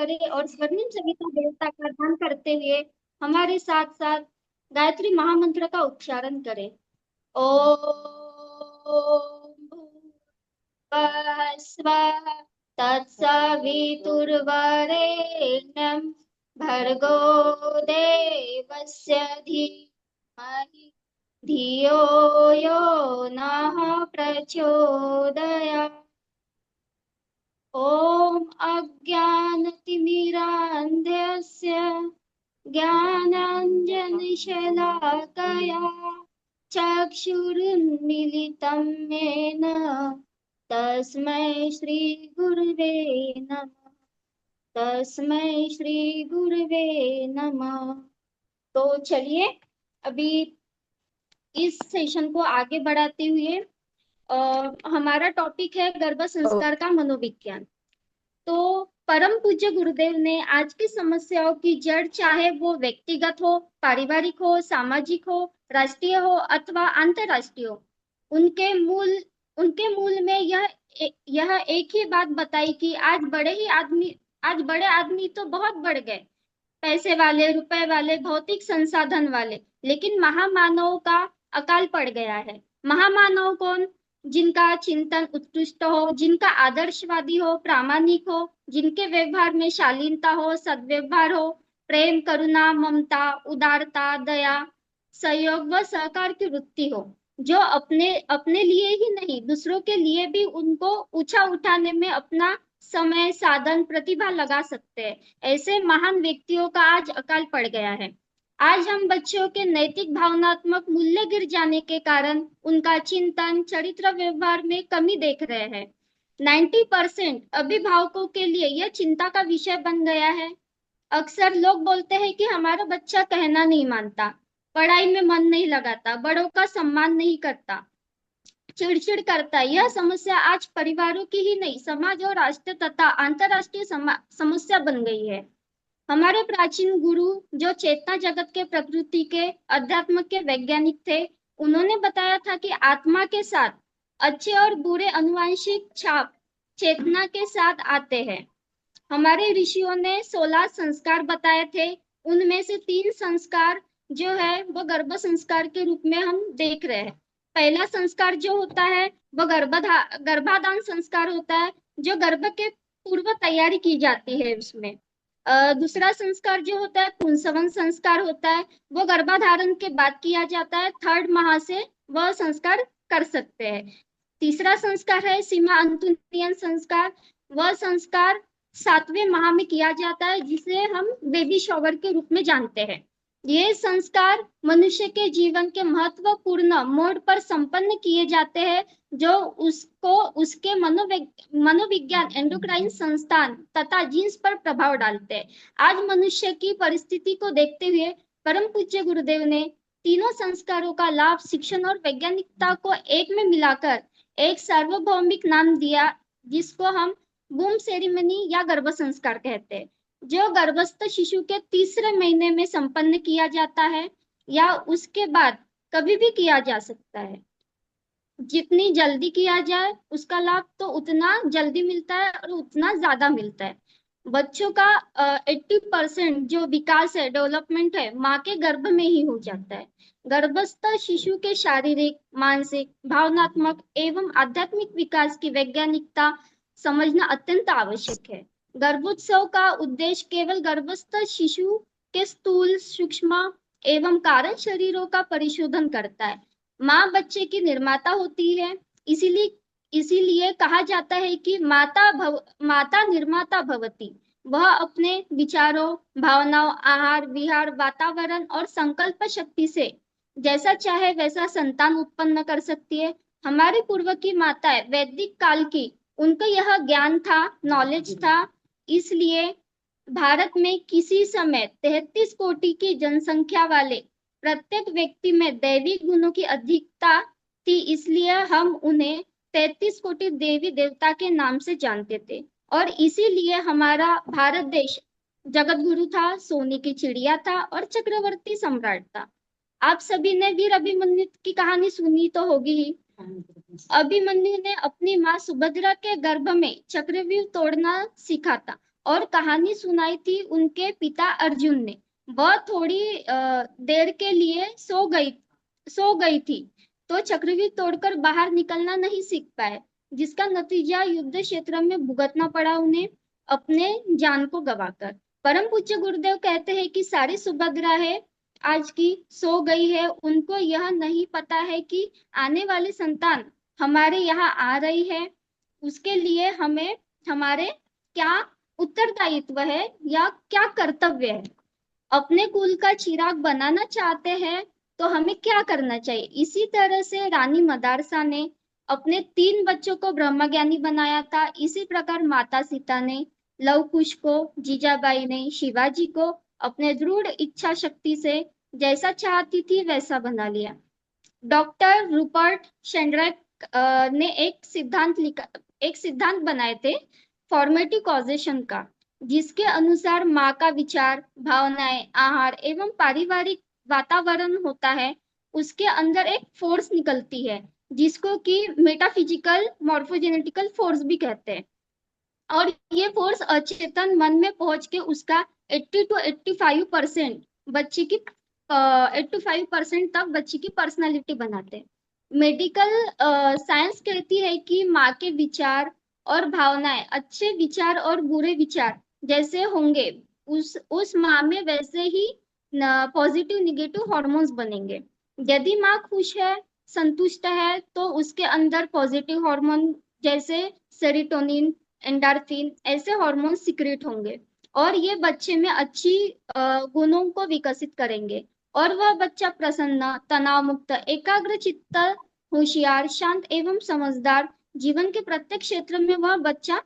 करे और स्वर्णिम सविता देवता का ध्यान करते हुए हमारे साथ साथ गायत्री महामंत्र का उच्चारण करें। ओम भूर्भुवः स्वः तत्सवितुर्वरेण्यं भर्गो देवस्य धीमहि धियो यो नः प्रचोदयात्। ॐ अज्ञानतिमिरान्धस्य ज्ञानाञ्जनशलाकया चक्षुरुन्मीलितं येन तस्मै श्रीगुरुवे नमः। तस्मै श्रीगुरुवे नमः। तो चलिए अभी इस सेशन को आगे बढ़ाते हुए हमारा टॉपिक है गर्भ संस्कार का मनोविज्ञान। तो परम पूज्य गुरुदेव ने आज की समस्याओं की जड़, चाहे वो व्यक्तिगत हो, पारिवारिक हो, सामाजिक हो, राष्ट्रीय हो अथवा अंतरराष्ट्रीय हो, उनके मूल में यह एक ही बात बताई कि आज बड़े आदमी तो बहुत बढ़ गए, पैसे वाले, रुपए वाले, भौतिक संसाधन वाले, लेकिन महामानव का अकाल पड़ गया है। महामानव कौन? जिनका चिंतन उत्कृष्ट हो, जिनका आदर्शवादी हो, प्रामाणिक हो, जिनके व्यवहार में शालीनता हो, सद्व्यवहार हो, प्रेम, करुणा, ममता, उदारता, दया, सहयोग व सहकार की वृत्ति हो, जो अपने अपने लिए ही नहीं दूसरों के लिए भी उनको ऊंचा उठाने में अपना समय, साधन, प्रतिभा लगा सकते हैं। ऐसे महान व्यक्तियों का आज अकाल पड़ गया है। आज हम बच्चों के नैतिक भावनात्मक मूल्य गिर जाने के कारण उनका चिंतन, चरित्र, व्यवहार में कमी देख रहे हैं। 90% अभिभावकों के लिए यह चिंता का विषय बन गया है। अक्सर लोग बोलते हैं कि हमारा बच्चा कहना नहीं मानता, पढ़ाई में मन नहीं लगाता, बड़ों का सम्मान नहीं करता, चिड़चिड़ करता है। यह समस्या आज परिवारों की ही नहीं, समाज और राष्ट्र तथा अंतरराष्ट्रीय समस्या बन गई है। हमारे प्राचीन गुरु, जो चेतना जगत के, प्रकृति के, अध्यात्म के वैज्ञानिक थे, उन्होंने बताया था कि आत्मा के साथ अच्छे और बुरे अनुवांशिक छाप चेतना के साथ आते हैं। हमारे ऋषियों ने 16 संस्कार बताए थे। उनमें से 3 संस्कार जो है वो गर्भ संस्कार के रूप में हम देख रहे हैं। पहला संस्कार जो होता है वो गर्भाधान संस्कार होता है, जो गर्भ के पूर्व तैयारी की जाती है उसमें। दूसरा संस्कार जो होता है पुंसवन संस्कार होता है, वो गर्भाधारण के बाद किया जाता है, 3rd माह से वह संस्कार कर सकते हैं। तीसरा संस्कार है सीमा अंतुनयन संस्कार। वह संस्कार 7वें माह में किया जाता है, जिसे हम बेबी शॉवर के रूप में जानते हैं। ये संस्कार मनुष्य के जीवन के महत्वपूर्ण मोड़ पर संपन्न किए जाते हैं, जो उसको उसके मनोविज्ञान, एंडोक्राइन संस्थान तथा जीन्स पर प्रभाव डालते हैं। आज मनुष्य की परिस्थिति को देखते हुए परम पूज्य गुरुदेव ने तीनों संस्कारों का लाभ शिक्षण और वैज्ञानिकता को एक में मिलाकर एक सार्वभौमिक नाम दिया, जिसको हम बूम सेरेमनी या गर्भ संस्कार कहते हैं, जो गर्भस्थ शिशु के तीसरे महीने में संपन्न किया जाता है या उसके बाद कभी भी किया जा सकता है। जितनी जल्दी किया जाए उसका लाभ तो उतना जल्दी मिलता है और उतना ज्यादा मिलता है। बच्चों का 80% जो विकास है, डेवलपमेंट है, माँ के गर्भ में ही हो जाता है। गर्भस्थ शिशु के शारीरिक, मानसिक, भावनात्मक एवं आध्यात्मिक विकास की वैज्ञानिकता समझना अत्यंत आवश्यक है। गर्भोत्सव का उद्देश्य केवल गर्भस्थ शिशु के स्थूल, सूक्ष्म एवं कारण शरीरों का परिशोधन करता है। माँ बच्चे की निर्माता होती है, इसीलिए कहा जाता है कि माता निर्माता भवति। वह अपने विचारों, भावनाओं, आहार विहार, वातावरण और संकल्प शक्ति से जैसा चाहे वैसा संतान उत्पन्न कर सकती है। हमारे पूर्व की माताएं वैदिक काल की, उनको यह ज्ञान था, नॉलेज था, इसलिए भारत में किसी समय 33 कोटि की जनसंख्या वाले प्रत्येक व्यक्ति में दैवी गुणों की अधिकता थी, इसलिए हम उन्हें 33 कोटि देवी देवता के नाम से जानते थे। और इसीलिए हमारा भारत देश जगत गुरु था, सोने की चिड़िया था और चक्रवर्ती सम्राट था। आप सभी ने वीर अभिमन्यु की कहानी सुनी तो होगी ही। अभिमन्यु ने अपनी माँ सुभद्रा के गर्भ में चक्रव्यूह तोड़ना सीखा था। और कहानी सुनाई थी उनके पिता अर्जुन ने। वह थोड़ी देर के लिए सो गई थी, तो चक्रव्यूह तोड़कर बाहर निकलना नहीं सीख पाए, जिसका नतीजा युद्ध क्षेत्र में भुगतना पड़ा उन्हें, अपने जान को गवाकर। परम पूज्य गुरुदेव कहते हैं कि सारी सुभद्रा है आज की सो गई है, उनको यह नहीं पता है कि आने वाली संतान हमारे यहाँ आ रही है, उसके लिए हमें हमारे क्या उत्तरदायित्व है या क्या कर्तव्य है। अपने कुल का चिराग बनाना चाहते हैं तो हमें क्या करना चाहिए। इसी तरह से रानी मदारसा ने अपने 3 बच्चों को ब्रह्मज्ञानी बनाया था। इसी प्रकार माता सीता ने लव कुश को, जीजाबाई ने शिवाजी को अपने दृढ़ इच्छा शक्ति से जैसा चाहती थी वैसा बना लिया। डॉक्टर रूपर्ट शेंड्रैक ने एक सिद्धांत बनाए थे फॉर्मेटिव कॉजेशन का, जिसके अनुसार माँ का विचार, भावनाएं, आहार एवं पारिवारिक वातावरण होता है, उसके अंदर एक फोर्स निकलती है जिसको कि मेटाफिजिकल मॉर्फोजेनेटिकल फोर्स भी कहते हैं। और ये फोर्स अचेतन मन में पहुंच के उसका 80 to 85% बच्चे की 85% तक बच्चे की पर्सनालिटी बनाते हैं। मेडिकल साइंस कहती है कि माँ के विचार और भावनाएं, अच्छे विचार और बुरे विचार जैसे होंगे, उस माँ में वैसे ही पॉजिटिव निगेटिव हॉर्मोन्स बनेंगे। यदि माँ खुश है, संतुष्ट है, तो उसके अंदर पॉजिटिव हार्मोन जैसे सेरोटोनिन, एंडोर्फिन ऐसे हार्मोन सिक्रेट होंगे, और ये बच्चे में अच्छी गुणों को विकसित करेंगे, और वह बच्चा प्रसन्न, तनाव मुक्त, एकाग्र चित्त, होशियार, शांत एवं समझदार, जीवन के प्रत्येक क्षेत्र में वह बच्चा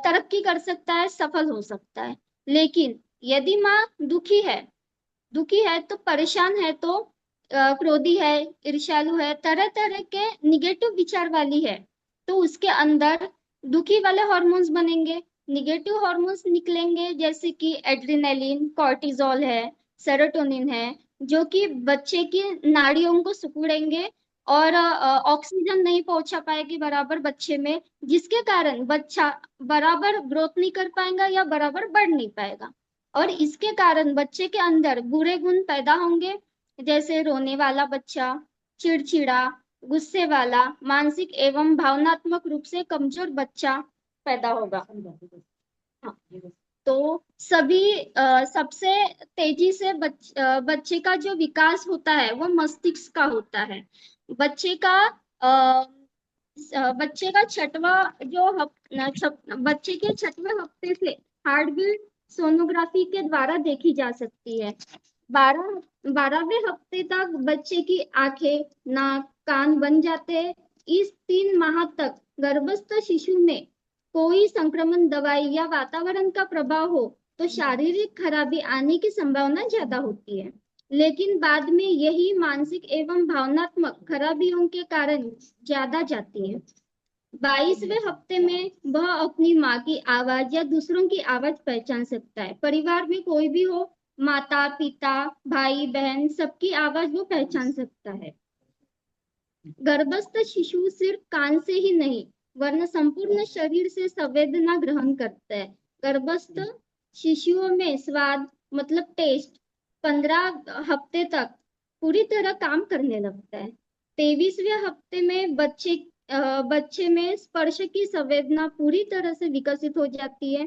तरक्की कर सकता है, सफल हो सकता है। लेकिन यदि माँ दुखी है तो परेशान है, तो क्रोधी है, ईर्ष्यालु है, तरह तरह के निगेटिव विचार वाली है, तो उसके अंदर दुखी वाले हॉर्मोन्स बनेंगे, निगेटिव हॉर्मोन्स निकलेंगे, जैसे कि एड्रेनालिन, कॉर्टिजोल है, सेरोटोनिन है, जो कि बच्चे की नाड़ियों को सिकुड़ेंगे और ऑक्सीजन नहीं पहुंचा पाएगी बराबर बच्चे में, जिसके कारण बच्चा बराबर ग्रोथ नहीं कर पाएगा या बराबर बढ़ नहीं पाएगा। और इसके कारण बच्चे के अंदर बुरे गुण पैदा होंगे, जैसे रोने वाला बच्चा, चिड़चिड़ा, गुस्से वाला, मानसिक एवं भावनात्मक रूप से कमजोर बच्चा पैदा होगा। हाँ। तो सबसे तेजी से बच्चे का जो विकास होता है वो मस्तिष्क का होता है। बच्चे का अ, बच्चे का बच्चे के 6वें हफ्ते से हार्ट बीट सोनोग्राफी के द्वारा देखी जा सकती है। 12वें हफ्ते तक बच्चे की आंखें, नाक, कान बन जाते हैं। इस 3 माह तक गर्भस्थ शिशु में कोई संक्रमण, दवाई या वातावरण का प्रभाव हो तो शारीरिक खराबी आने की संभावना ज्यादा होती है, लेकिन बाद में यही मानसिक एवं भावनात्मक खराबियों के कारण ज्यादा जाती है। 22वें हफ्ते में वह अपनी माँ की आवाज या दूसरों की आवाज पहचान सकता है। परिवार में कोई भी हो, माता पिता, भाई बहन, सबकी आवाज वो पहचान सकता है। गर्भस्थ शिशु सिर्फ कान से ही नहीं वरन संपूर्ण शरीर से संवेदना ग्रहण करता है। गर्भस्थ शिशुओं में स्वाद मतलब टेस्ट 15 हफ्ते तक पूरी तरह काम करने लगता है। 23वें हफ्ते में बच्चे में स्पर्श की संवेदना पूरी तरह से विकसित हो जाती है।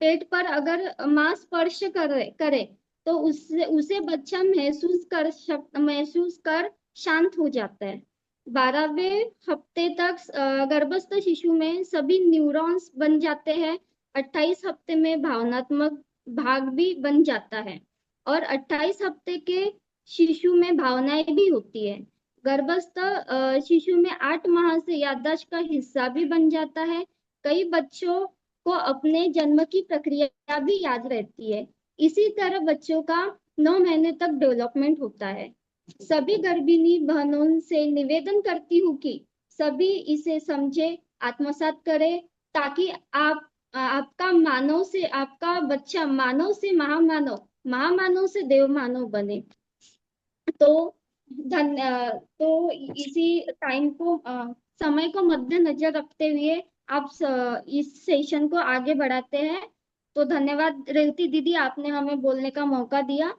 पेट पर अगर मां स्पर्श करे तो उससे उसे बच्चा महसूस कर शांत हो जाता है। 12वें हफ्ते तक गर्भस्थ शिशु में सभी न्यूरॉन्स बन जाते हैं। 28 हफ्ते में भावनात्मक भाग भी बन जाता है, और 28 हफ्ते के शिशु में भावनाएं भी होती है। गर्भस्थ शिशु में 8 माह से याददाश्त का हिस्सा भी बन जाता है। कई बच्चों को अपने जन्म की प्रक्रिया भी याद रहती है। इसी तरह बच्चों का 9 महीने तक डेवलपमेंट होता है। सभी गर्भिणी बहनों से निवेदन करती हूँ कि सभी इसे समझे, आत्मसात करें, ताकि आपका बच्चा मानव से महामानव, महामानव से देव मानव बने। तो तो इसी समय को मद्देनजर रखते हुए आप इस सेशन को आगे बढ़ाते हैं। तो धन्यवाद रेवती दीदी, आपने हमें बोलने का मौका दिया।